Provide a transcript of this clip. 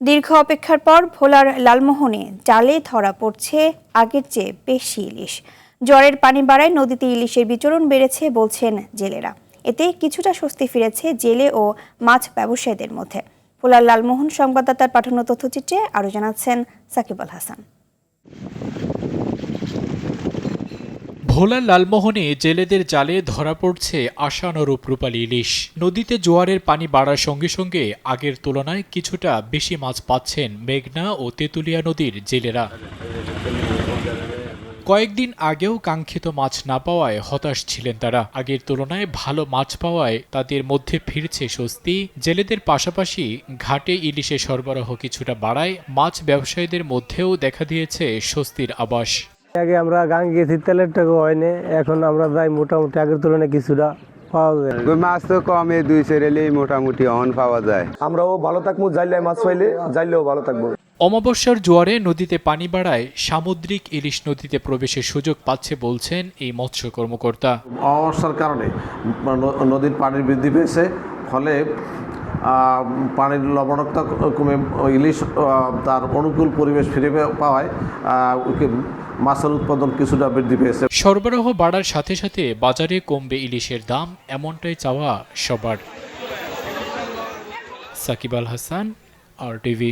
দীর্ঘ অপেক্ষার পর ভোলার লালমোহনে জালে ধরা পড়ছে আগের চেয়ে বেশি ইলিশ। জ্বরের পানি বাড়ায় নদীতে ইলিশের বিচরণ বেড়েছে বলছেন জেলেরা। এতে কিছুটা স্বস্তি ফিরেছে জেলে ও মাছ ব্যবসায়ীদের মধ্যে। ভোলার লালমোহন সংবাদদাতার পাঠানো তথ্যচিত্রে আরও জানাচ্ছেন সাকিব আল হাসান। ভোলার লালমোহনে জেলেদের জালে ধরা পড়ছে আশানুরূপ রূপালী ইলিশ। নদীতে জোয়ারের পানি বাড়ার সঙ্গে সঙ্গে আগের তুলনায় কিছুটা বেশি মাছ পাচ্ছেন মেঘনা ও তেঁতুলিয়া নদীর জেলেরা। কয়েকদিন আগেও কাঙ্ক্ষিত মাছ না পাওয়ায় হতাশ ছিলেন তারা। আগের তুলনায় ভালো মাছ পাওয়ায় তাদের মধ্যে ফিরছে স্বস্তি। জেলেদের পাশাপাশি ঘাটে ইলিশের সরবরাহ কিছুটা বাড়ায় মাছ ব্যবসায়ীদের মধ্যেও দেখা দিয়েছে স্বস্তির আভাস। আগে আমরা গাং গেছি, তেলের টাকা হয়নি, এখন আমরা যাই মোটামুটি আগের তুলনায় কিছুটা পাওয়া যায়। মাছ তো কমে 2-4 এলেই মোটামুটি অন পাওয়া যায়। আমরাও ভালো থাকবো, জাইলে মাছ পাইলে জাইলেও ভালো থাকবো। অমাবস্যার জোয়ারে নদীতে পানি বাড়ায় সামুদ্রিক ইলিশ নদীতে প্রবেশের সুযোগ পাচ্ছে বলছেন এই মৎস্য কর্মকর্তা। অমাবস্যার কারণে নদীর পানির বৃদ্ধি পেয়েছে, ফলে পানির লবণাক্ত কমে ইলিশ তার অনুকূল পরিবেশ ফিরে পাওয়ায় মাছের উৎপাদন কিছুটা বৃদ্ধি পেয়েছে। সরবরাহ বাড়ার সাথে সাথে বাজারে কমবে ইলিশের দাম, এমনটাই চাওয়া সবার। সাকিব আল হাসান, RTV।